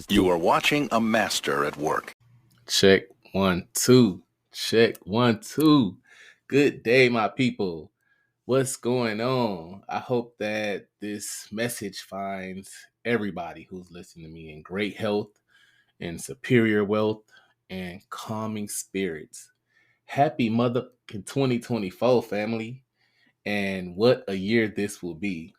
You are watching a master at work. Check 1 2. Check 1 2. Good day, my people. What's going on? I hope that this message finds everybody who's listening to me in great health and superior wealth and calming spirits. Happy mother 2024, family. And what a year this will be.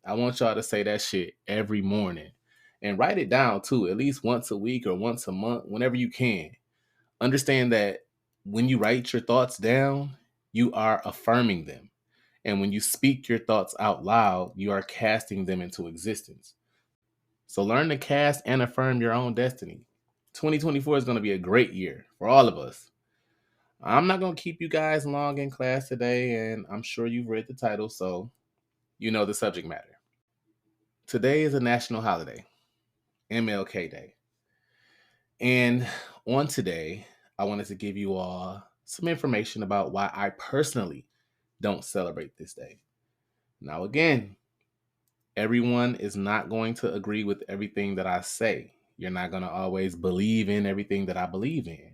I want y'all to say that shit every morning and write it down too, at least once a week or once a month, whenever you can. Understand that when you write your thoughts down, you are affirming them. And when you speak your thoughts out loud, you are casting them into existence. So learn to cast and affirm your own destiny. 2024 is going to be a great year for all of us. I'm not going to keep you guys long in class today, and I'm sure you've read the title, so you know the subject matter. Today is a national holiday, MLK Day. And on today, I wanted to give you all some information about why I personally don't celebrate this day. Now, again, everyone is not going to agree with everything that I say. You're not going to always believe in everything that I believe in.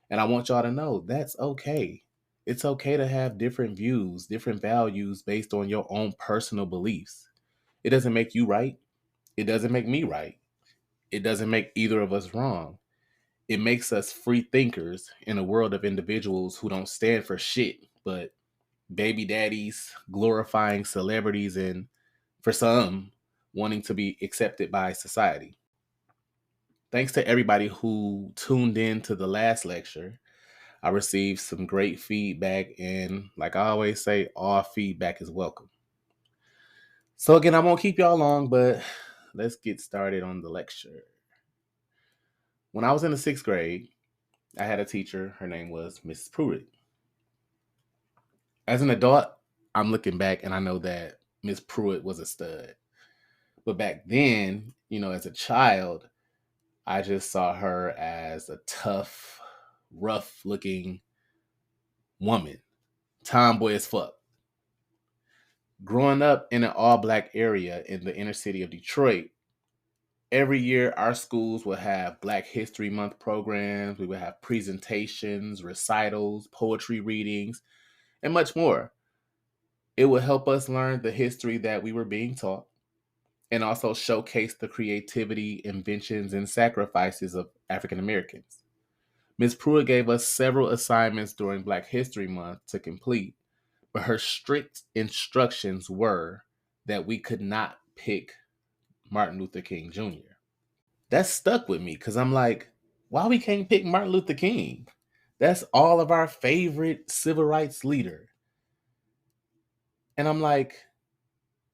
And I want y'all to know that's okay. It's okay to have different views, different values based on your own personal beliefs. It doesn't make you right. It doesn't make me right. It doesn't make either of us wrong. It makes us free thinkers in a world of individuals who don't stand for shit, but baby daddies, glorifying celebrities, and for some, wanting to be accepted by society. Thanks to everybody who tuned in to the last lecture. I received some great feedback, and like I always say, all feedback is welcome. So again, I won't keep y'all long, but let's get started on the lecture. When I was in the 6th grade, I had a teacher. Her name was Mrs. Pruitt. As an adult, I'm looking back and I know that Miss Pruitt was a stud. But back then, as a child, I just saw her as a tough, rough-looking woman. Tomboy as fuck. Growing up in an all-black area in the inner city of Detroit, every year our schools would have Black History Month programs. We would have presentations, recitals, poetry readings, and much more. It would help us learn the history that we were being taught and also showcase the creativity, inventions, and sacrifices of African Americans. Ms. Pruitt gave us several assignments during Black History Month to complete, but her strict instructions were that we could not pick Martin Luther King Jr. That stuck with me because I'm like, why we can't pick Martin Luther King? That's all of our favorite civil rights leader. And I'm like,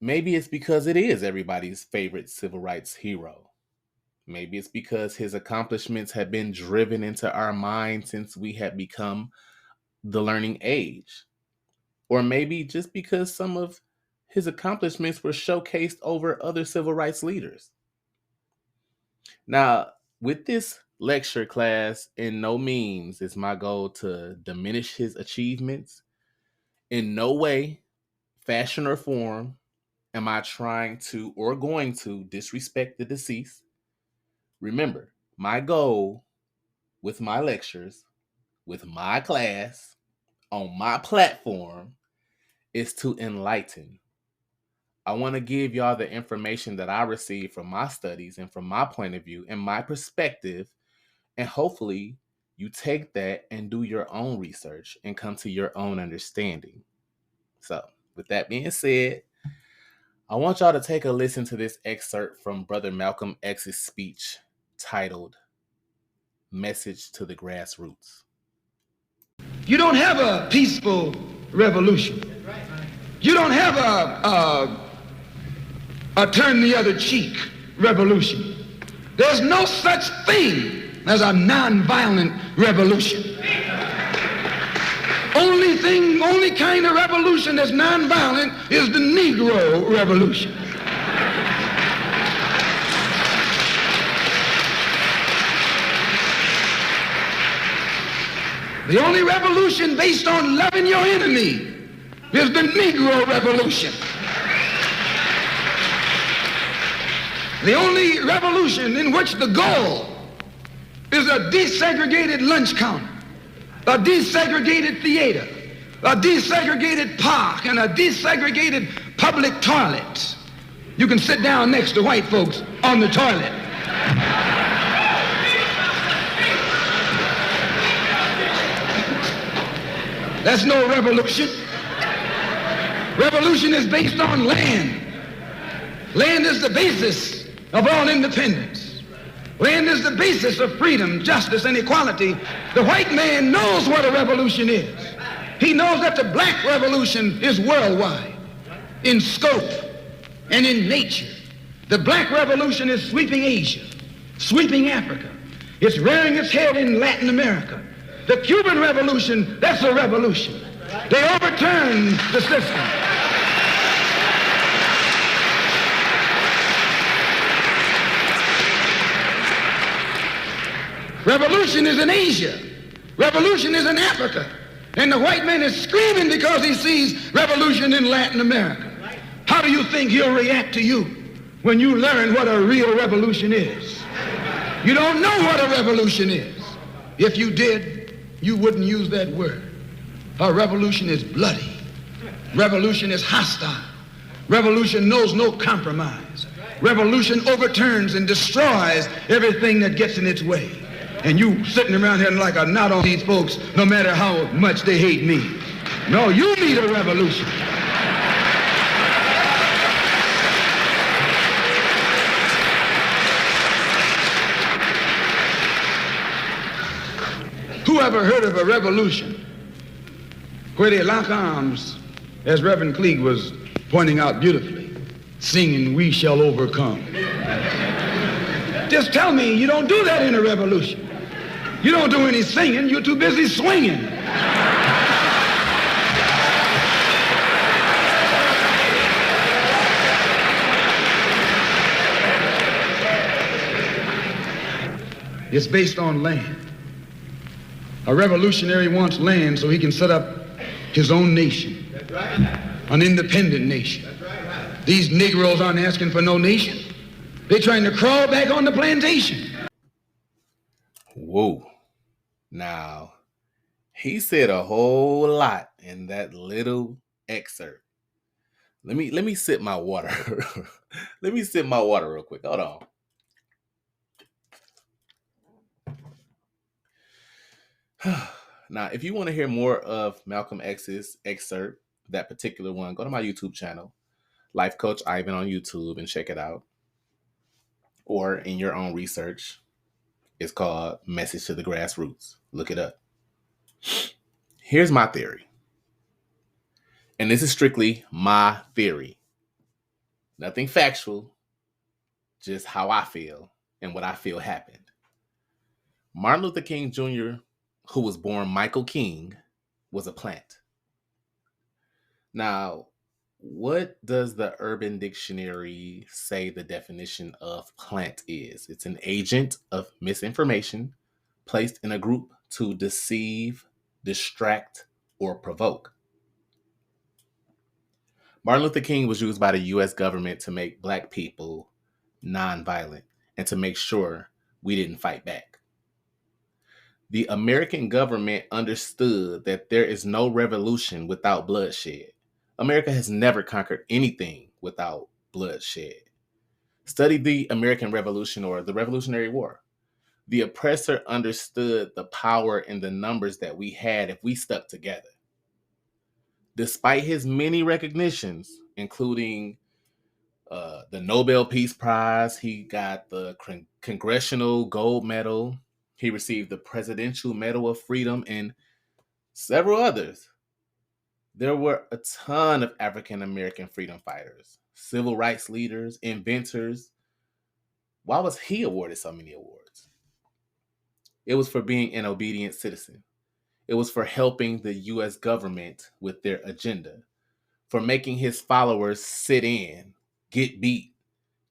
maybe it's because it is everybody's favorite civil rights hero. Maybe it's because his accomplishments have been driven into our minds since we had become the learning age. Or maybe just because some of his accomplishments were showcased over other civil rights leaders. Now, with this lecture class, in no means is my goal to diminish his achievements. In no way, fashion, or form am I trying to or going to disrespect the deceased. Remember, my goal with my lectures, with my class, on my platform, is to enlighten. I want to give y'all the information that I received from my studies and from my point of view and my perspective, and hopefully you take that and do your own research and come to your own understanding. So, with that being said, I want y'all to take a listen to this excerpt from Brother Malcolm X's speech titled Message to the Grassroots. You don't have a peaceful revolution. You don't have a turn the other cheek revolution. There's no such thing as a nonviolent revolution. Only kind of revolution that's nonviolent is the Negro Revolution. The only revolution based on loving your enemy is the Negro Revolution. The only revolution in which the goal is a desegregated lunch counter, a desegregated theater, a desegregated park, and a desegregated public toilet. You can sit down next to white folks on the toilet. That's no revolution. Revolution is based on land. Land is the basis of all independence. Land is the basis of freedom, justice, and equality. The white man knows what a revolution is. He knows that the black revolution is worldwide in scope and in nature. The black revolution is sweeping Asia, sweeping Africa. It's rearing its head in Latin America. The Cuban Revolution, that's a revolution. They overturned the system. Revolution is in Asia. Revolution is in Africa. And the white man is screaming because he sees revolution in Latin America. How do you think he'll react to you when you learn what a real revolution is? You don't know what a revolution is. If you did, you wouldn't use that word. A revolution is bloody. Revolution is hostile. Revolution knows no compromise. Revolution overturns and destroys everything that gets in its way. And you sitting around here like a knot on these folks, no matter how much they hate me. No, you need a revolution. Who ever heard of a revolution where they lock arms, as Reverend Klieg was pointing out beautifully, singing, "We shall overcome"? Just tell me you don't do that in a revolution. You don't do any singing, you're too busy swinging. It's based on land. A revolutionary wants land so he can set up his own nation, an independent nation. These Negroes aren't asking for no nation. They're trying to crawl back on the plantation. Whoa. Now, he said a whole lot in that little excerpt. Let me sip my water. Let me sip my water real quick. Hold on. Now, if you want to hear more of Malcolm X's excerpt, that particular one, go to my YouTube channel, Life Coach Ivan on YouTube, and check it out. Or in your own research, it's called Message to the Grassroots. Look it up. Here's my theory. And this is strictly my theory. Nothing factual, just how I feel and what I feel happened. Martin Luther King Jr., who was born Michael King, was a plant. Now, what does the Urban Dictionary say the definition of plant is? It's an agent of misinformation placed in a group to deceive, distract, or provoke. Martin Luther King was used by the U.S. government to make Black people nonviolent and to make sure we didn't fight back. The American government understood that there is no revolution without bloodshed. America has never conquered anything without bloodshed. Study the American Revolution or the Revolutionary War. The oppressor understood the power in the numbers that we had if we stuck together. Despite his many recognitions, including the Nobel Peace Prize, he got the Congressional Gold Medal, he received the Presidential Medal of Freedom, and several others. There were a ton of African American freedom fighters, civil rights leaders, inventors. Why was he awarded so many awards? It was for being an obedient citizen. It was for helping the U.S. government with their agenda, for making his followers sit in, get beat,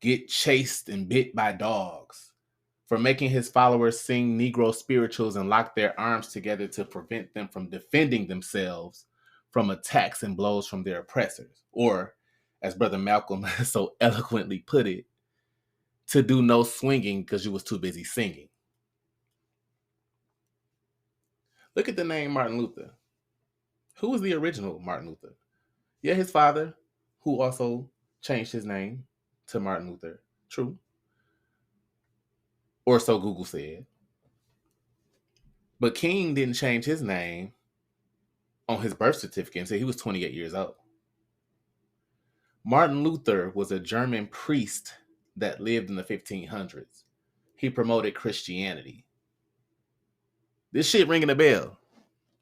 get chased and bit by dogs, for making his followers sing Negro spirituals and lock their arms together to prevent them from defending themselves from attacks and blows from their oppressors. Or, as Brother Malcolm so eloquently put it, to do no swinging because you was too busy singing. Look at the name Martin Luther. Who was the original Martin Luther? Yeah, his father, who also changed his name to Martin Luther. True. Or so Google said. But King didn't change his name on his birth certificate until he was 28 years old. Martin Luther was a German priest that lived in the 1500s. He promoted Christianity. This shit ringing a bell.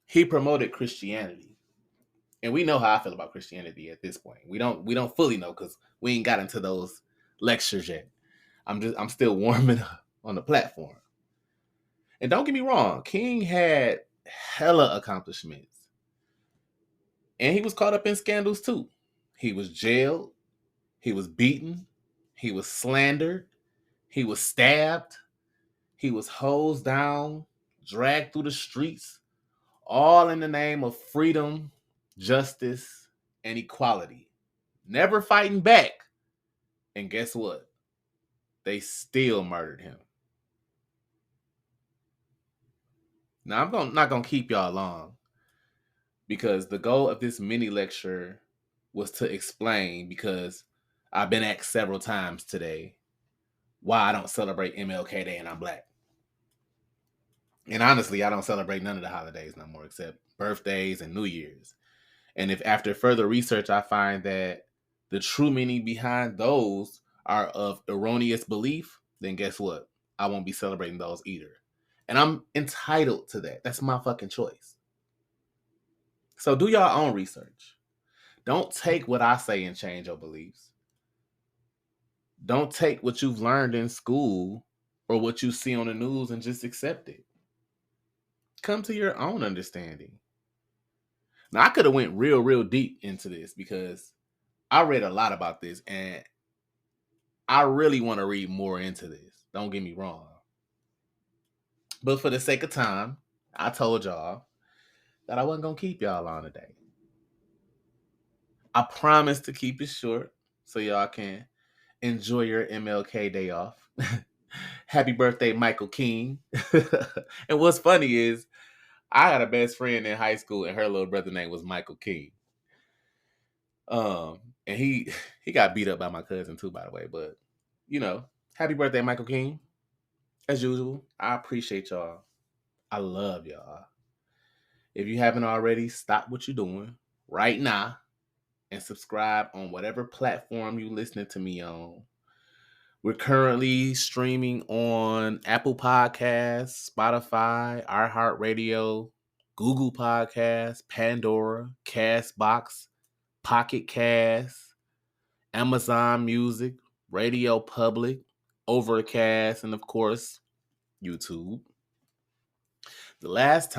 He promoted Christianity. And we know how I feel about Christianity at this point. We don't fully know because we ain't got into those lectures yet. I'm still warming up on the platform. And don't get me wrong, King had hella accomplishments. And he was caught up in scandals too. He was jailed, he was beaten, he was slandered, he was stabbed, he was hosed down, dragged through the streets, all in the name of freedom, justice, and equality. Never fighting back. And guess what? They still murdered him. Now, I'm not going to keep y'all long because the goal of this mini lecture was to explain, because I've been asked several times today why I don't celebrate MLK Day and I'm Black. And honestly, I don't celebrate none of the holidays no more except birthdays and New Year's. And if after further research I find that the true meaning behind those are of erroneous belief, then guess what? I won't be celebrating those either. And I'm entitled to that. That's my fucking choice. So do your own research. Don't take what I say and change your beliefs. Don't take what you've learned in school or what you see on the news and just accept it. Come to your own understanding. Now, I could have went real deep into this because I read a lot about this and I really want to read more into this. Don't get me wrong. But for the sake of time, I told y'all that I wasn't going to keep y'all on today. I promise to keep it short so y'all can enjoy your MLK Day off. Happy birthday, Michael King. And what's funny is I had a best friend in high school and her little brother name was Michael King. And he got beat up by my cousin too, by the way. But, you know, happy birthday, Michael King. As usual, I appreciate y'all. I love y'all. If you haven't already, stop what you're doing right now and subscribe on whatever platform you're listening to me on. We're currently streaming on Apple Podcasts, Spotify, iHeartRadio, Google Podcasts, Pandora, Castbox, Pocket Cast, Amazon Music, Radio Public, Overcast, and of course, YouTube. The last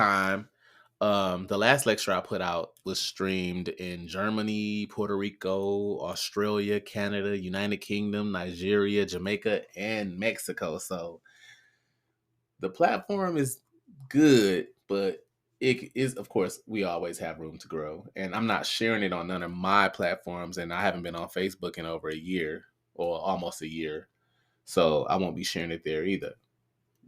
lecture I put out was streamed in Germany, Puerto Rico, Australia, Canada, United Kingdom, Nigeria, Jamaica, and Mexico. So the platform is good, but it is, of course, we always have room to grow. And I'm not sharing it on none of my platforms, and I haven't been on Facebook in over a year or almost a year. So I won't be sharing it there either.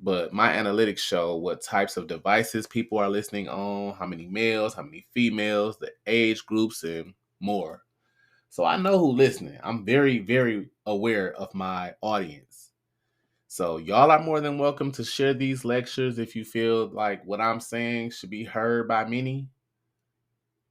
But my analytics show what types of devices people are listening on, how many males, how many females, the age groups, and more. So I know who's listening. I'm very, very aware of my audience. So y'all are more than welcome to share these lectures if you feel like what I'm saying should be heard by many.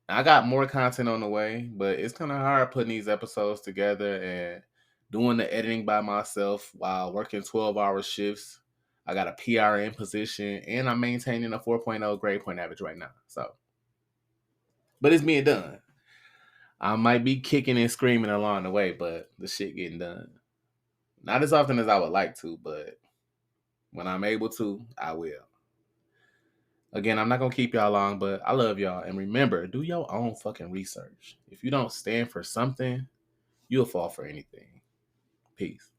I got more content on the way, but it's kind of hard putting these episodes together and doing the editing by myself while working 12-hour shifts. I got a PRN position, and I'm maintaining a 4.0 grade point average right now. So, but it's being done. I might be kicking and screaming along the way, but the shit getting done. Not as often as I would like to, but when I'm able to, I will. Again, I'm not going to keep y'all long, but I love y'all. And remember, do your own fucking research. If you don't stand for something, you'll fall for anything. Peace.